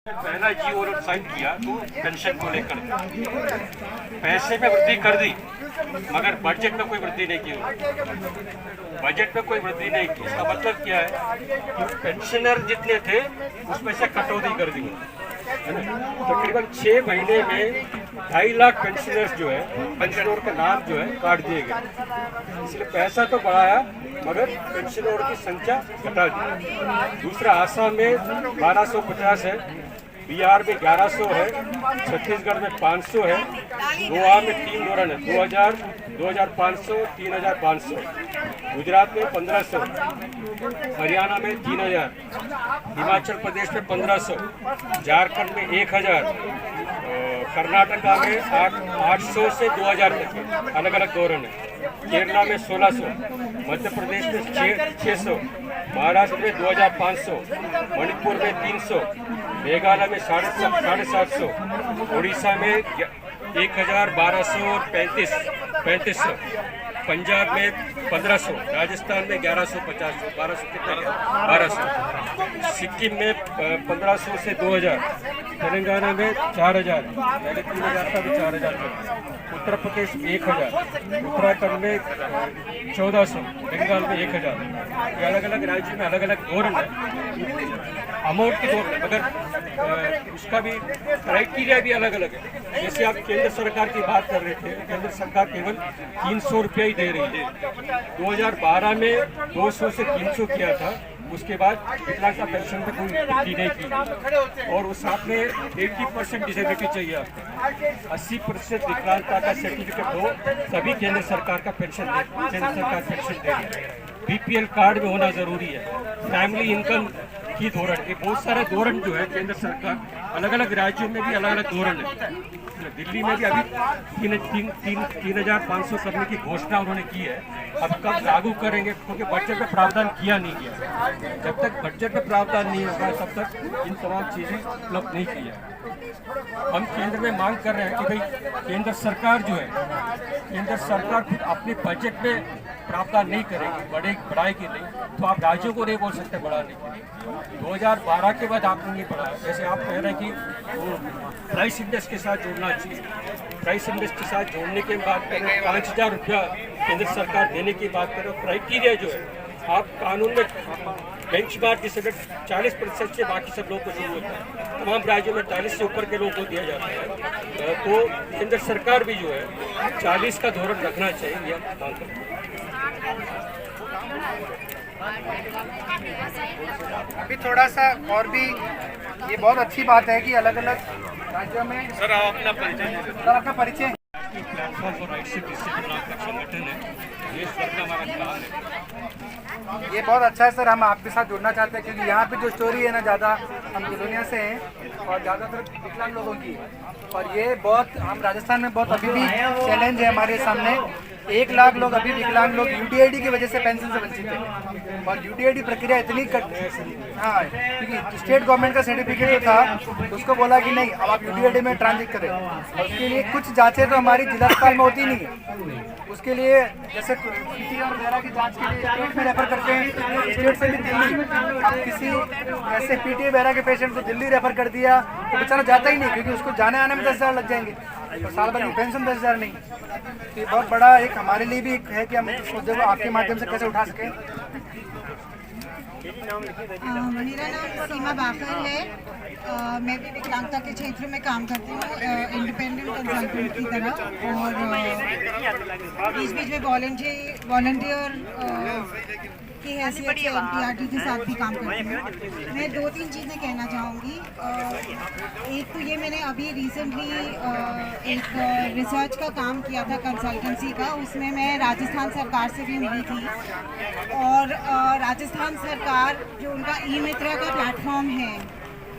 पहला जीवो साइन किया तो पेंशन को लेकर पैसे में वृद्धि कर दी, मगर बजट में कोई वृद्धि नहीं की। बजट में कोई वृद्धि नहीं की, इसका मतलब क्या है कि पेंशनर जितने थे उसमें से कटौती कर दी। तकरीबन 6 महीने में 2.5 लाख पेंशनर्स जो है, पेंशनर का नाम जो है काट दिए गए। इसलिए पैसा तो बढ़ाया मगर पेंशनर की संख्या घटा दी। दूसरा, आसाम में 1250 है, बिहार में 1100 है, छत्तीसगढ़ में 500 है, गोवा में 3 धोरण है, 2000, 2500, 3500, गुजरात में 1500, हरियाणा में 3000, हिमाचल प्रदेश में 1500, झारखंड में 1000, कर्नाटका में 800 से 2000 तक अलग अलग धोरण है, केरला में 1600, मध्य प्रदेश में 600, महाराष्ट्र में 2500, मणिपुर में 300, मेघालय में 750, उड़ीसा में 1000, और 3500, पंजाब में 1500, राजस्थान में 1150, 1200 कितने 1200, सिक्किम में 1500 से 2000, तेलंगाना में 4000, पहले 3000 था भी 4000, उत्तर प्रदेश 1000, उत्तराखंड में 1400, बंगाल में 1000। ये अलग अलग राज्यों में अलग अलग धोरण है, अमाउंट की धोरण है, मगर उसका भी क्राइटेरिया भी अलग अलग है। जैसे आप केंद्र सरकार की बात कर रहे थे, केंद्र सरकार केवल 300 रुपया ही दे रही है। 2012 में 200 से 300 किया था, उसके बाद विकलांगता पेंशन में कोई वृद्धि नहीं की, और उस साथ में 80% डिसेबिलिटी चाहिए आपको, 80% विकलांगता का सर्टिफिकेट हो तभी केंद्र सरकार का पेंशन दे, केंद्र सरकार पेंशन दे। BPL कार्ड में होना जरूरी है, फैमिली इनकम की धोरण, ये बहुत सारे धोरण जो है केंद्र सरकार, अलग अलग राज्यों में भी अलग अलग धोरण है। दिल्ली में भी अभी 3500 करने की घोषणा उन्होंने की है, अब कब लागू करेंगे, क्योंकि बजट में प्रावधान किया नहीं गया। जब तक बजट में प्रावधान नहीं होगा तब तक इन तमाम चीज़ें उपलब्ध नहीं की है। हम केंद्र में मांग कर रहे हैं कि भाई केंद्र सरकार जो है, केंद्र सरकार खुद अपने बजट में प्रावधान नहीं करेगी, बढ़ाएगी नहीं, तो आप राज्यों को नहीं बोल सकते बढ़ाने के लिए। 2012 के बाद आपने नहीं बढ़ाया। जैसे आप कह रहे हैं कि वो प्राइस इंडेक्स के साथ जोड़ना चाहिए, प्राइस इंडेक्स के साथ जोड़ने की बात करें, 5000 रुपया केंद्र सरकार देने की बात करें, क्राइटेरिया जो है आप कानून में बेंचमार्क जिसे 40% से बाकी सब लोगों को शुरू होता है, तमाम राज्यों में 40 से ऊपर के लोगों को दिया जाता है, तो केंद्र सरकार भी जो है 40 का धोरण रखना चाहिए, यह मांग करते हैं। अभी थोड़ा सा और भी ये बहुत अच्छी बात है कि अलग अलग राज्यों में सर आप अपना परिचय, सर अपना परिचय। Platform for rights to disable संगठन है, देश भर का हमारा काम है। ये बहुत अच्छा है सर, हम आपके साथ जुड़ना चाहते हैं क्योंकि यहाँ पे जो स्टोरी है ना, ज़्यादा हम दुनिया से हैं और ज़्यादातर विकलांग लोगों की है, और ये बहुत हम राजस्थान में बहुत अभी भी चैलेंज है हमारे सामने। 1 लाख लोग अभी विकलांग लोग UDID की वजह से पेंशन से वंचित हैं, और UDID प्रक्रिया इतनी हाँ, क्योंकि स्टेट गवर्नमेंट का सर्टिफिकेट जो था उसको बोला कि नहीं अब आप UDID में ट्रांजिट करें, और उसके लिए कुछ जांचें तो हमारी जिला अस्पताल में होती नहीं है। उसके लिए जैसे PT और वगैरह की जांच के लिए स्टेट में रेफर करते हैं, स्टेट से भी दिल्ली। अब किसी ऐसे PT वगैरह के पेशेंट को दिल्ली रेफर कर दिया तो बेचारा जाता ही नहीं, क्योंकि उसको जाने आने में 10,000 लग जाएंगे, तो साल भर की पेंशन 10,000 नहीं। तो ये बहुत बड़ा एक हमारे लिए भी एक है कि हम इस मुद्दे को आपके माध्यम से कैसे उठा सकें। मेरा नाम सीमा बाखर है, मैं भी विकलांगता के क्षेत्र में काम करती हूँ इंडिपेंडेंट कंसल्टेंट की तरह, और बीच बीच में वॉलंटियर की हैसियत से NPRT के साथ भी काम करती हूँ। मैं 2-3 चीज़ें कहना चाहूँगी। एक तो ये मैंने अभी रिसेंटली एक रिसर्च का काम किया था कंसल्टेंसी का, उसमें मैं राजस्थान सरकार से भी मिली थी, और राजस्थान सरकार जो उनका ई-मित्रा का प्लेटफॉर्म है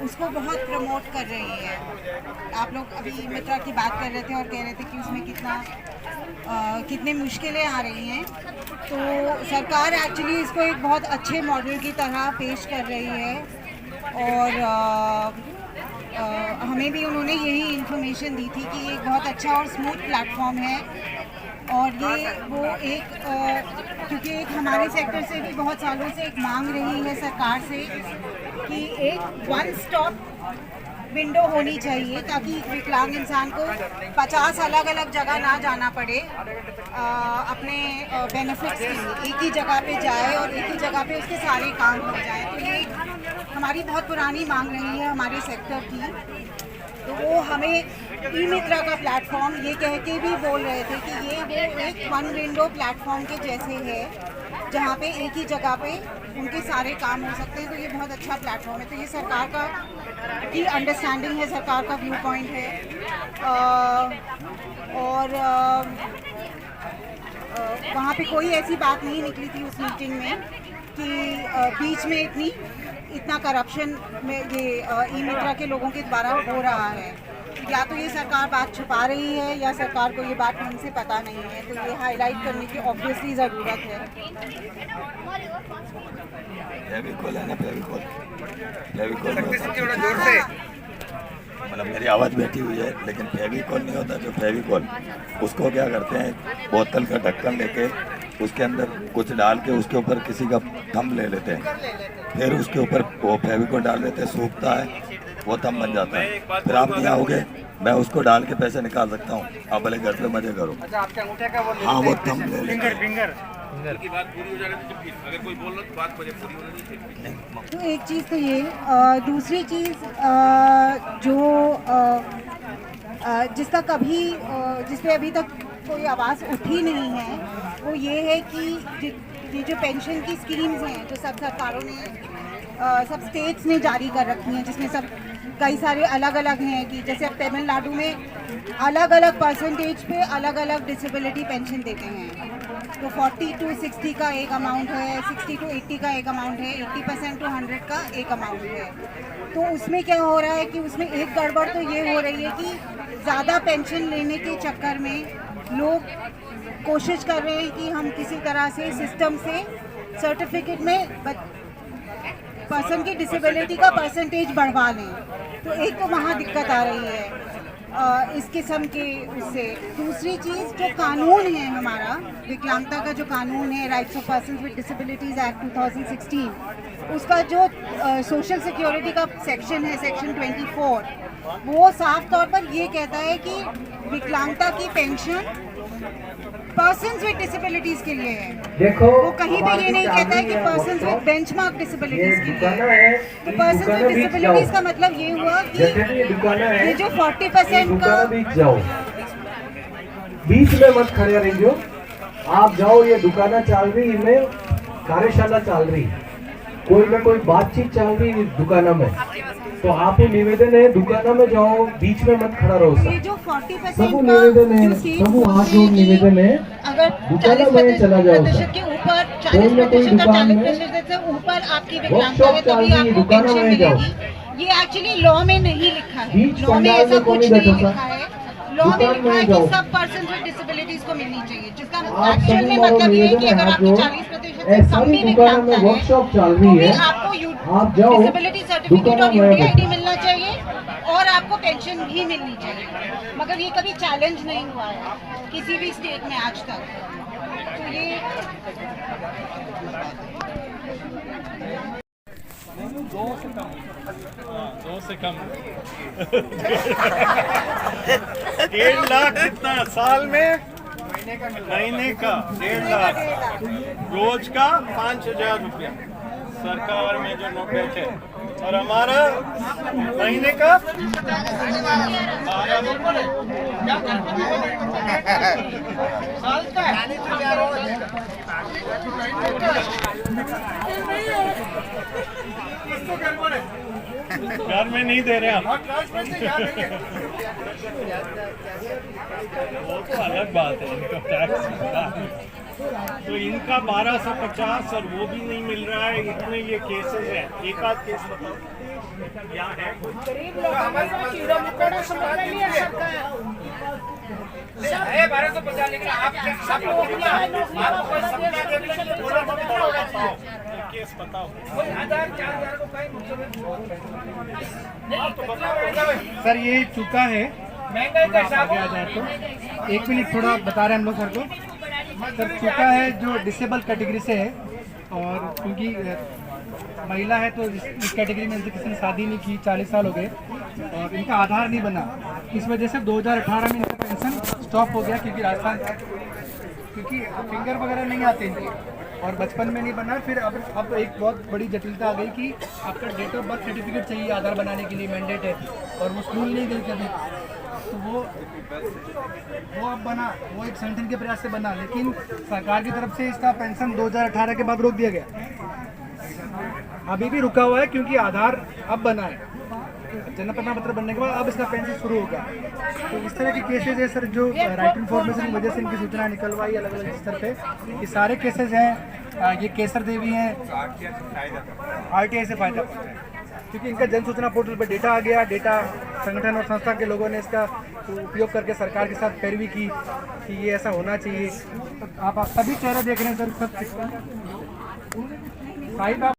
उसको बहुत प्रमोट कर रही है। आप लोग अभी ई-मित्रा की बात कर रहे थे और कह रहे थे कि उसमें कितनी मुश्किलें आ रही हैं, तो सरकार एक्चुअली इसको एक बहुत अच्छे मॉडल की तरह पेश कर रही है, और हमें भी उन्होंने यही इन्फॉर्मेशन दी थी कि एक बहुत अच्छा और स्मूथ प्लेटफॉर्म है, और ये वो एक क्योंकि एक हमारे सेक्टर से भी बहुत सालों से एक मांग रही है सरकार से कि एक वन स्टॉप विंडो होनी चाहिए ताकि विकलांग इंसान को 50 अलग अलग जगह ना जाना पड़े अपने बेनिफिट्स के लिए। एक ही जगह पे जाए और एक ही जगह पे उसके सारे काम हो जाए। तो ये हमारी बहुत पुरानी मांग रही है हमारे सेक्टर की। तो वो हमें ई मित्रा का प्लेटफॉर्म ये कह के भी बोल रहे थे कि ये वो एक वन विंडो प्लेटफॉर्म के जैसे है जहाँ पे एक ही जगह पे उनके सारे काम हो सकते हैं। तो ये बहुत अच्छा प्लेटफॉर्म है। तो ये सरकार का की अंडरस्टैंडिंग है, सरकार का व्यू पॉइंट है। और वहाँ पे कोई ऐसी बात नहीं निकली थी उस मीटिंग में कि बीच में इतना करप्शन में ये ई मित्रा के लोगों के द्वारा हो रहा है। या तो ये सरकार बात छुपा रही है या सरकार को ये बात ढंग से पता नहीं है। तो ये हाईलाइट करने की ऑब्वियसली ज़रूरत है। फेविकॉल है ना, फेविकॉल मतलब मेरी आवाज़ बैठी हुई है, लेकिन फेविकॉल नहीं होता। जो फेविकॉल उसको क्या करते हैं, बोतल का ढक्कन लेके उसके अंदर कुछ डाल के उसके ऊपर किसी का थंब ले लेते हैं, फिर उसके ऊपर वो फेविकॉल डाल देते हैं, सूखता है, वो थंब बन जाता है। फिर आप नहीं आओगे, मैं उसको डाल के पैसे निकाल सकता हूँ, आप भले घर पे मजे करो। अच्छा, आपके अंगूठे का वो हाँ, वो थंब ले लेते हैं। की बात पूरी हो जाने तो फिर अगर कोई बोल रहा तो बात मुझे पूरी होनी चाहिए। तो एक चीज़ तो ये, दूसरी चीज़ जो जिसका कभी जिस पे अभी तक कोई आवाज़ उठी नहीं है वो ये है कि ये जो पेंशन की स्कीम्स हैं जो सब सरकारों ने सब स्टेट्स ने जारी कर रखी हैं, जिसमें सब कई सारे अलग अलग हैं कि जैसे अब तमिलनाडु में अलग अलग परसेंटेज पे अलग अलग डिसेबिलिटी पेंशन देते हैं। तो 40 to 60 का एक अमाउंट है, 60 to 80 का एक अमाउंट है, 80% to 100 का एक अमाउंट है। तो उसमें क्या हो रहा है कि उसमें एक गड़बड़ तो ये हो रही है कि ज़्यादा पेंशन लेने के चक्कर में लोग कोशिश कर रहे हैं कि हम किसी तरह से सिस्टम से सर्टिफिकेट में पर्सन की डिसेबिलिटी का परसेंटेज बढ़वा लें। तो एक तो वहाँ दिक्कत आ रही है इस किस्म के उससे। दूसरी चीज़ जो कानून है हमारा विकलांगता का जो कानून है, rights of person with disabilities act 2016, उसका जो सोशल सिक्योरिटी का सेक्शन है, सेक्शन 24, वो साफ तौर पर ये कहता है कि विकलांगता की पेंशन पर्सन्स विद डिसेबिलिटीज के लिए है। देखो, वो कहीं पे ये नहीं कहता है कि पर्सन्स विद बेंचमार्क डिसेबिलिटीज के लिए है। तो पर्सन्स विद डिसेबिलिटीज का मतलब ये हुआ कि ये जो 40% का बीच में मत खड़े रहियो, आप जाओ, ये दुकाना चल रही, इनमें कार्यशाला चल रही, कोई ना कोई बातचीत चल रही दुकाना में, तो आप निवेदन है दुकाना में जाओ, बीच में मत खड़ा रहो। ये जो 40% सब निवेदन है, सब वहाँ जो निवेदन है, अगर दुकाना में चला जाओ, के ऊपर 40% का 40% से ऊपर आपकी विकलांगता है तभी आपको पेंशन मिलेगी। ये एक्चुअली लॉ में नहीं लिखा है, लॉ में ऐसा कुछ नहीं लिखा है। लॉ में लिखा है कि सब पर्सन विद डिसेबिलिटीज को मिलनी चाहिए, जिसका एक्चुअल में मतलब ये है कि अगर आपकी 40% से कम भी विकलांगता है तो भी आपको डिसेबिलिटी सर्टिफिकेट और यूडीआईडी मिलना चाहिए और आपको पेंशन भी मिलनी चाहिए। मगर ये कभी चैलेंज नहीं हुआ है किसी भी स्टेट में आज तक। तो ये दो से कम 1.5 लाख कितना साल में, महीने का 1.5 लाख, रोज का 5,000 रुपया सरकार में जो नोट है, और हमारा महीने का 12 घर में नहीं दे रहे हम, वो तो अलग बात है, इनकम टैक्स। तो इनका 1250 और वो भी नहीं मिल रहा है। इतने ये केसेस हैं, एक आध केस बताओ यहाँ है। गरीब लोगों को कीड़ा मकोड़ा समझ में नहीं आ सकता है। 1250, लेकिन आप सब लोग केस बताओ, 1000-4000 को कहीं सर ये चुका है, महंगाई का हिसाब आ जाए तो 1 मिनट थोड़ा बता रहे हैं हम लोग सर को। सर चुका है जो डिसेबल कैटेगरी से है, और क्योंकि महिला है तो इस कैटेगरी में किसी ने शादी नहीं की, 40 साल हो गए, और इनका आधार नहीं बना। इस वजह से 2018 में इनका पेंशन स्टॉप हो गया, क्योंकि राजस्थान क्योंकि फिंगर वगैरह नहीं आते इनके और बचपन में नहीं बना। फिर अब एक बहुत बड़ी जटिलता आ गई कि आपका डेट ऑफ बर्थ सर्टिफिकेट चाहिए आधार बनाने के लिए, मैंडेट है, और वो स्कूल नहीं गई कभी, तो वो अब बना, वो एक संगठन के प्रयास से बना, लेकिन सरकार की तरफ से इसका पेंशन 2018 के बाद रोक दिया गया। अभी भी रुका हुआ है क्योंकि आधार अब बना है, जन्म प्रमाण पत्र बनने के बाद अब इसका पेंशन शुरू होगा। तो इस तरह के केसेज है सर, जो राइट इन्फॉर्मेशन की वजह से इनकी सूचना निकलवाई अलग अलग स्तर पे। ये सारे केसेज हैं, ये केसर देवी हैं, RTI से फायदा पहुंचा है क्योंकि इनका जन सूचना पोर्टल पर डेटा आ गया। डेटा संगठन और संस्था के लोगों ने इसका उपयोग करके सरकार के साथ पैरवी की कि ये ऐसा होना चाहिए। आप सभी चेहरे देख रहे हैं सर, सब साहिब।